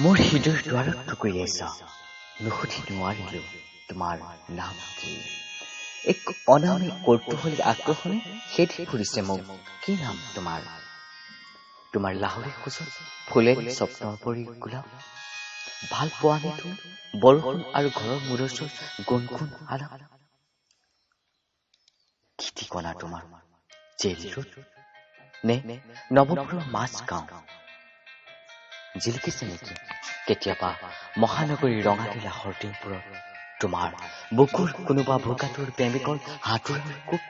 মোৰ হৃদয়ৰ দুৱাৰত টুকুৰি আছা, নুসুধি নোৱাৰিলো তোমাৰ নাম কি। এক অনামী কৌতূহলী আগ্ৰহণে খেদি ফুৰিছে মোক, কি নাম তোমাৰ। তোমাৰ লাহৰী খোজত ফুলেৰে স্বপ্নৰ পৰি গোলাপ, ভাল পোৱা নে তুমি বৰষুণ আৰু ঘৰৰ মূৰৰ গুণগুণ আলাপ। কি ঠিকনা তোমাৰ, জেৰি ৰোড নে নৱপুৰৰ মাছ গাঁও। জিলিকিছে নেকি কেতিয়াবা মহানগৰীৰ ৰঙালী লাহৰ দিনবোৰত তোমাৰ বুকুৰ কোনোবা ভোকাতুৰ প্ৰেমিকৰ হাতোৰাৰ কোব।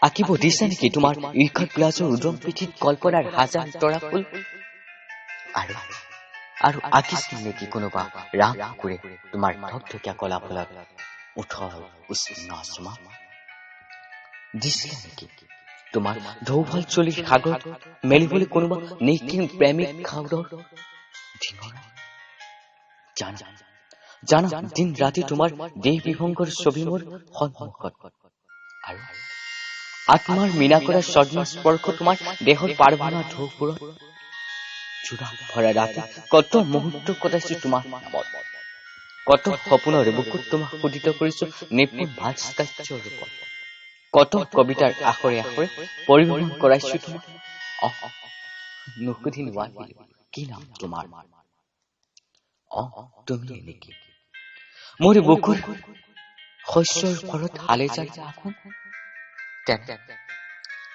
আঁকিব দিছা নেকি তোমাৰ ঈৰ্ষাৰ প্লাজৰ উদম পিঠিত কল্পনাৰ হাজাৰ তৰা ফুল। আৰু আঁকিছিল নেকি কোনোবা ৰাম কুকুৰে তোমাৰ ঢকঢকীয়া কলা ফুলত উঠৰ উষ্ণ চুমা। দিছিলা নেকি তোমাৰ ঢৌফাল চলিৰ সাগৰত মেলিবলৈ কোনোবা নিখিন প্ৰেমিক খাউদৰ ধিঙৰা। জানা দিন ৰাতি তোমাৰ দেহ বিভংগৰ ছবি মোৰ সন্মুখত, আৰু আত্মাৰ মীনা কৰা স্বৰ্ণ স্পৰ্শ তোমাৰ দেহৰ পাৰভনা ঢৌবোৰত। চূড়া ভৰা ৰাতি কত মুহূৰ্ত কটাইছো তোমাৰ নামত, কত সপোনৰ বুকুত তোমাক সুদিত কৰিছো নিপুণ ভাস্কৰ্যৰ ৰূপত, কত কবিতাৰ আখৰে আখৰে পৰিভ্ৰমণ কৰাইছো তোমাক। নুসুধি নোৱাৰিলো কি নাম তোমাৰ। তুমি নেকি মোৰ বুকুৰ শস্যৰ ফলত হালে জালে আখন।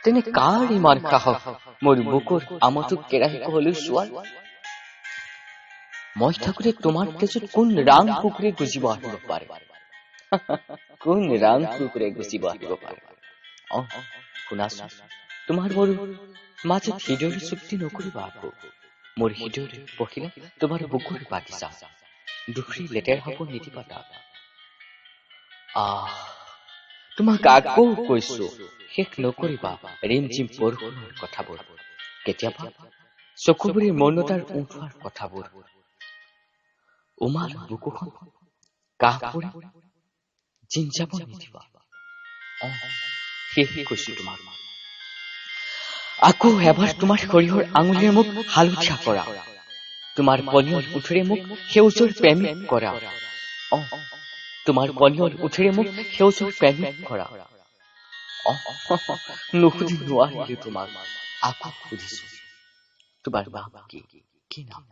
তেনে কাৰ ইমান সাহস মোৰ বুকুৰ আমঠুক কেৰাহী কহলৈ চোৱাৰ। মই থাকোতে তোমাৰ তেজত কোন ৰাং কুকুৰে গুজিব আহিব পাৰে, কোন ৰাং কুকুৰে গুজিব আহিব পাৰে। শুনাচোন তোমাৰ মোৰ মাজত হৃদয়ৰ চুক্তি নকৰিবা আকৌ। মোৰ হৃদয়ৰ পখিলা তোমাৰ বুকুৰ বাগিচা, দুখৰি লেতেৰা হব নিদিবা তাক। তোমাক আকৌ কৈছো শেষ নকৰিবা ৰিমঝিম বৰষুণৰ কথাবোৰ, কেতিয়াবা চকুগুৰিৰ মৌনতাৰ উঠোৱাৰ কথাবোৰ। উমাৰ বুকুখন কাহ পৰি জিন যাব নিদিবা। শেষ কৈছো তোমাক। আকৌ এবাৰ তোমাৰ সৰিয়হৰ আঙুলিৰে মোক হালধীয়া কৰা, তোমাৰ পনিয়ল উঠেৰে মোক সেউজৰ প্ৰেমিক কৰা। তোমাৰ পনিয়ল উঠেৰে মোক সেউজৰ প্ৰেমিক কৰা। নুসুধি নোৱাৰিলো তোমাক, আকৌ সুধিছো তোমাৰ নাম কি, কি নাম।